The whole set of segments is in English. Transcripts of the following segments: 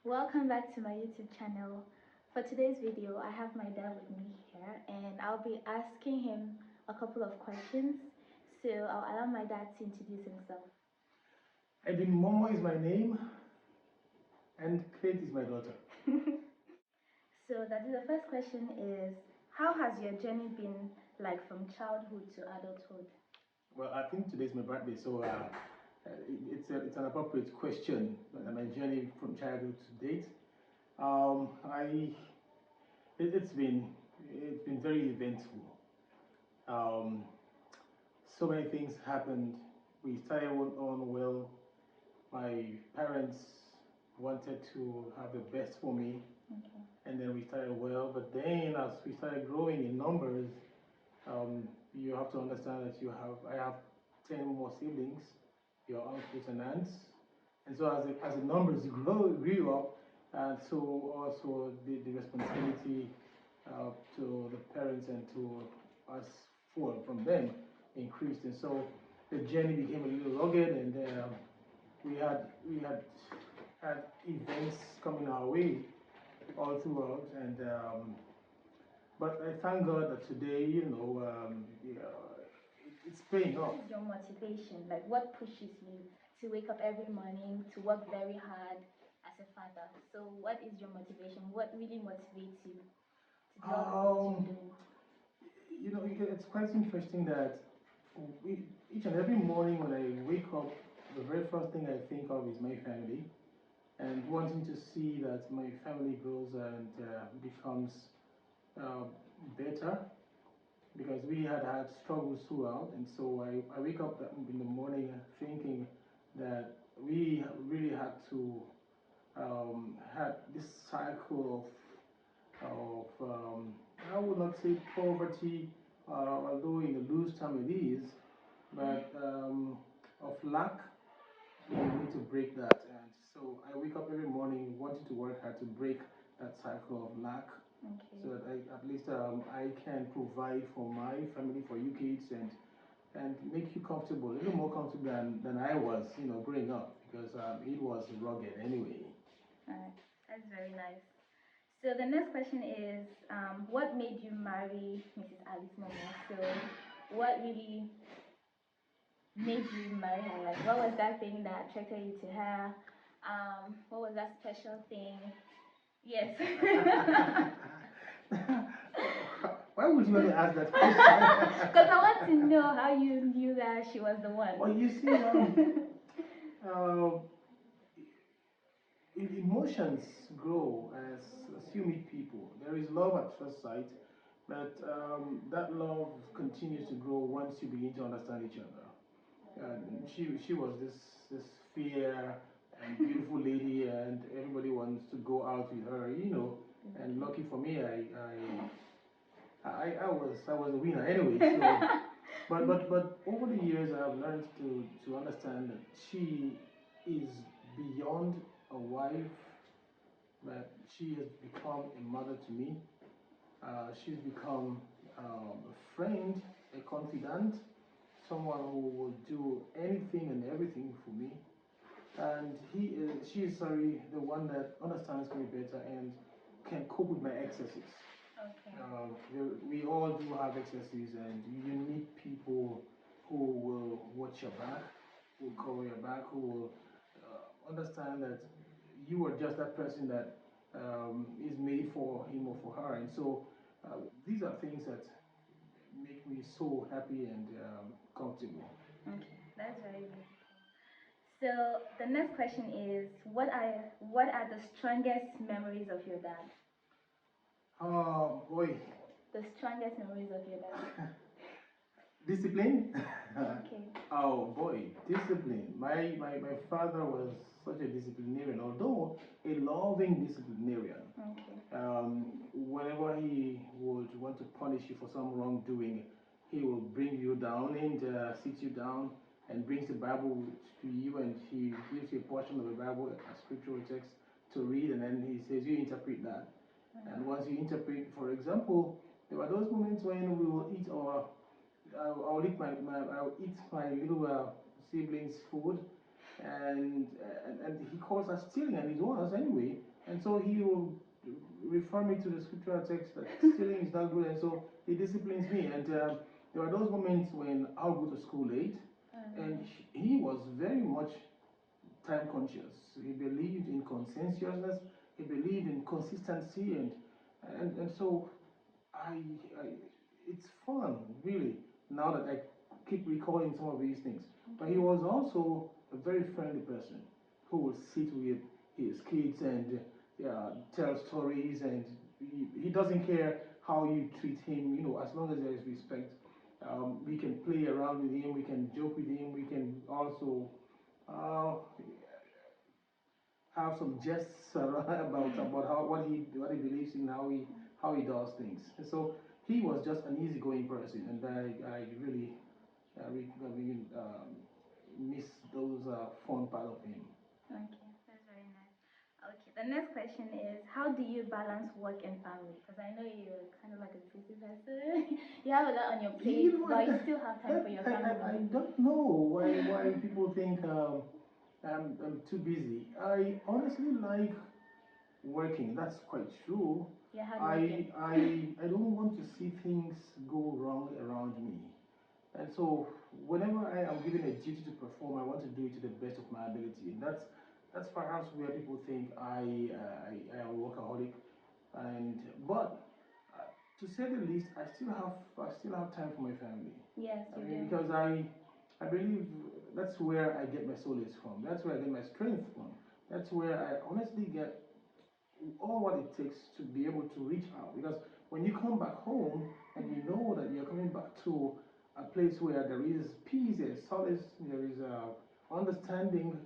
Welcome back to my YouTube channel. For today's video, I have my dad with me here and I'll be asking him a couple of questions. So I'll allow my dad to introduce himself. Momo is my name and Kate is my daughter. So the first question is, how has your journey been like from childhood to adulthood? Well, I think today's my birthday, so it's an appropriate question. My journey from childhood to date. I it, it's been it's been very eventful. Um, so many things happened. We started on well. My parents wanted to have the best for me, Okay. and then we started well. But then, as we started growing in numbers, you have to understand that I have 10 more siblings, your uncles and aunts, and so as the numbers grew up, and so also the responsibility to the parents and to us from them increased, and so the journey became a little rugged, and we had events coming our way all throughout, and but I thank God that today, it's paying off. What is your motivation? Like, what pushes you to wake up every morning, to work very hard as a father? So, what is your motivation? What really motivates you to do all the things you're doing? It's quite interesting that each and every morning when I wake up, the very first thing I think of is my family and wanting to see that my family grows and becomes uh, better, because we had struggles throughout, and so I wake up in the morning thinking that we really had to had this cycle of I would not say poverty, although in the loose term it is, but of lack. We need to break that, and so I wake up every morning wanting to work hard to break that cycle of lack, Okay. so that at least I can provide for my family, for you kids, and make you comfortable, a little more comfortable than I was, growing up, because it was rugged anyway. Alright, that's very nice. So the next question is, what made you marry Mrs. Alice Momo? So what really made you marry her? Like, what was that thing that attracted you to her? What was that special thing? Yes. Why would you want to ask that question? Because I want to know how you knew that she was the one. Well, you see, uh, emotions grow as you meet people. There is love at first sight, but that love continues to grow once you begin to understand each other. And she was this fair and beautiful lady, and everybody wants to go out with her, And lucky for me, I was a winner anyway. So, but over the years, I've learned to understand that she is beyond a wife, but she has become a mother to me. She's become a friend, a confidant, someone who will do anything and everything for me. And she is the one that understands me better and can cope with my excesses. Okay. We all do have excesses, and you meet people who will watch your back, who will cover your back, who will understand that you are just that person that is made for him or for her. And so these are things that make me so happy and comfortable. Okay, that's very beautiful. So the next question is, what are the strongest memories of your dad? Oh boy. The strongest memories of your dad. Discipline? Okay. Oh boy, discipline. My father was such a disciplinarian, although a loving disciplinarian. Okay. Whenever he would want to punish you for some wrongdoing, he will bring you down and sit you down and brings the Bible to you, and he gives you a portion of the Bible, a scriptural text to read, and then he says, you interpret that. And once you interpret, for example, there were those moments when we will eat I'll eat my little siblings' food, and he calls us stealing, and it was anyway. And so he will refer me to the scriptural text that stealing is not good, and so he disciplines me. And there are those moments when I'll go to school late, and he was very much time conscious. He believed in conscientiousness. He believed in consistency, and so I, I it's fun really now that I keep recalling some of these things. But he was also a very friendly person who would sit with his kids and tell stories, and he doesn't care how you treat him. You know, as long as there is respect, we can play around with him. We can joke with him. We can also uh, have some jests about how what he believes in, how he does things. And so he was just an easygoing person, and I really I mean, miss those fun part of him. Okay, that's very nice. Okay, the next question is, how do you balance work and family? Because I know you're kind of like a busy person. You have a lot on your plate, You know, but you still have time for your family. I don't know why people think I'm too busy. I honestly like working. That's quite true. You're hardworking. I don't want to see things go wrong around me. And so whenever I am given a duty to perform, I want to do it to the best of my ability. And that's perhaps where people think I am a workaholic. And but to say the least, I still have time for my family. Yes, I you mean, do. because I believe that's where I get my solace from. That's where I get my strength from. That's where I honestly get all what it takes to be able to reach out. Because when you come back home and you know that you're coming back to a place where there is peace, there is solace, there is understanding,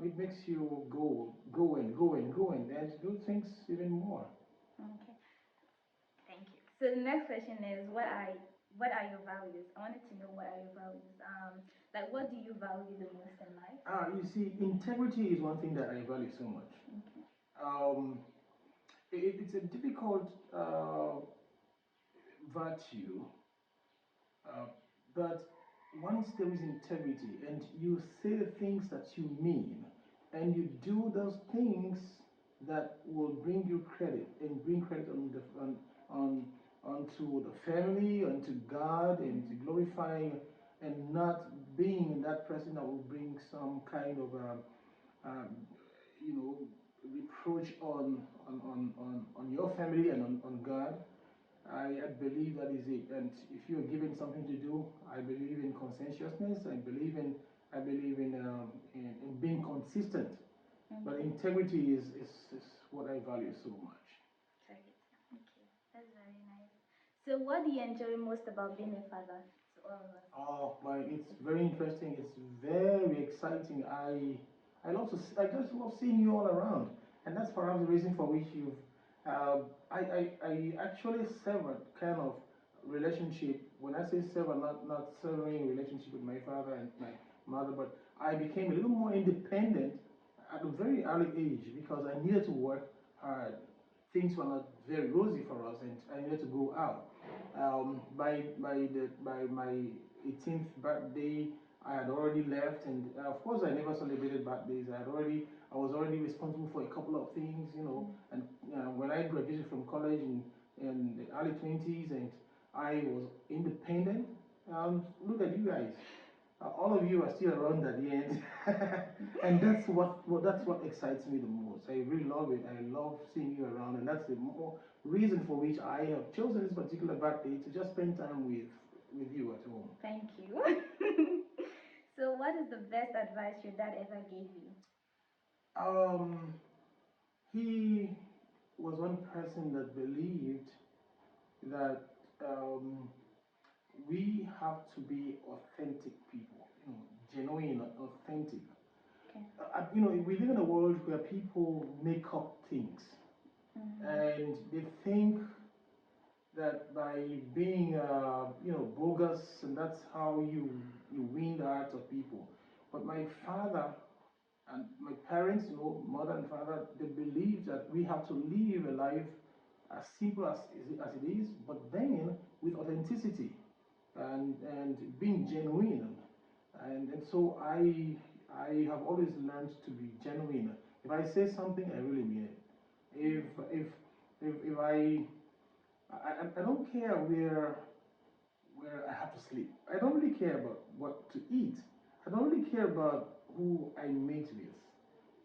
it makes you go and do things even more. Okay, thank you. So the next question is, what are your values? I wanted to know what are your values. Like what do you value the most in life? You see, integrity is one thing that I value so much. Okay. Um, it's a difficult virtue, uh, but once there is integrity and you say the things that you mean and you do those things that will bring you credit and bring credit on onto the family, onto God, and to glorifying and not being that person that will bring some kind of um, you know reproach on your family and on God. I believe that is it. And if you're given something to do, I believe in conscientiousness. I believe in being consistent. But Okay. integrity is what I value so much. Target. Okay, that's very nice. So, what do you enjoy most about being a father to all of us? Oh, my, it's very interesting. It's very exciting. I just love seeing you all around, and that's perhaps the reason for which you've. I actually severed kind of relationship. When I say sever, not severing relationship with my father and my mother, but I became a little more independent at a very early age because I needed to work hard. Things were not very rosy for us, and I needed to go out. By my 18th birthday, I had already left, and of course, I never celebrated birthdays. I was already responsible for a couple of things, you know. And when I graduated from college in the early 20s, and I was independent. Look at you guys. All of you are still around at the end, and that's what excites me the most. I really love it. I love seeing you around, and that's the more reason for which I have chosen this particular birthday to just spend time with you at home. Thank you. So, what is the best advice your dad ever gave you? Um, he was one person that believed that um, we have to be authentic people, you know, genuine, authentic. Okay. You know, we live in a world where people make up things, Mm-hmm. and they think that by being, you know, bogus, and that's how you win the hearts of people. But my father and my parents, you know, mother and father, they believe that we have to live a life as simple as it is, but then with authenticity and being genuine. And so I have always learned to be genuine. If I say something, I really mean it. If I don't care where I have to sleep. I don't really care about what to eat. I don't really care about who I meet with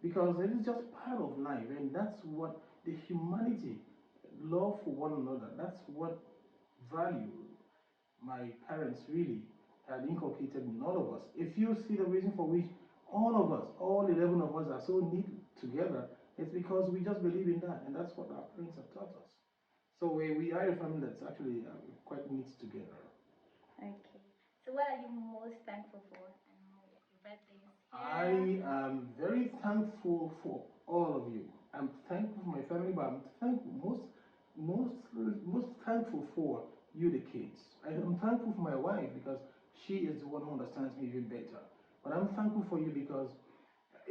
because it is just part of life, and that's what the humanity, love for one another. That's what value my parents really had inculcated in all of us. If you see the reason for which all of us, all 11 of us, are so knit together, it's because we just believe in that, and that's what our parents have taught us. So we are a family that's actually quite knit together. Okay. So what are you most thankful for? I know your birthday is I here. am very thankful for all of you. I'm thankful for my family, but I'm thankful most most thankful for you, the kids. I'm thankful for my wife because she is the one who understands me even better. But I'm thankful for you because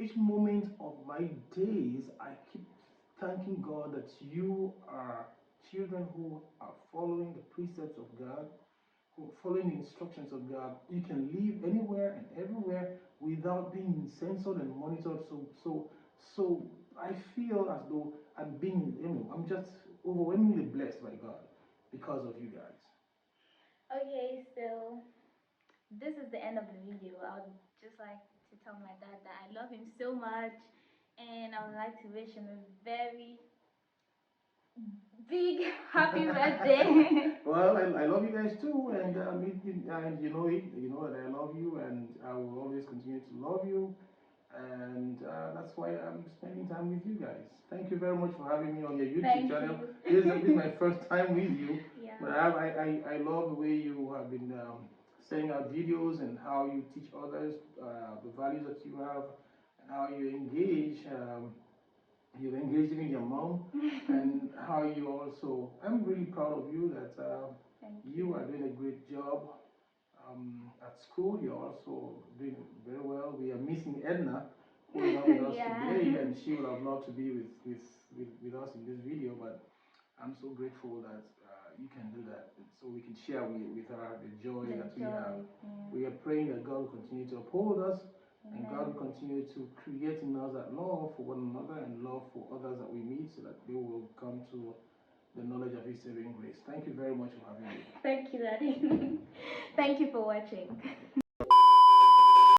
each moment of my days, I keep thanking God that you are children who are following the precepts of God, following the instructions of God. You can live anywhere and everywhere without being censored and monitored. So I feel as though I'm just overwhelmingly blessed by God because of you guys. Okay, so this is the end of the video. I would just like to tell my dad that I love him so much, and I would like to wish him a very big happy birthday. Well, I love you guys too, and and you know it. You know that I love you, and I will always continue to love you, and that's why I'm spending time with you guys. Thank you very much for having me on your YouTube Thank channel. you. This is my first time with you, Yeah. but I love the way you have been sending out videos and how you teach others the values that you have, and how you engage. You've engaged even your mom, and how you also. I'm really proud of you that you are doing a great job at school. You're also doing very well. We are missing Edna, who is not with us Yeah. today, and she would have loved to be with us in this video, but I'm so grateful that you can do that, so we can share with her the joy The that we joy. have. Yeah. We are praying that God will continue to uphold us, and God Amen. will continue to create in us that love for one another and love for others that we meet, so that they will come to the knowledge of His saving grace. Thank you very much for having me. Thank you, Daddy. Thank you for watching.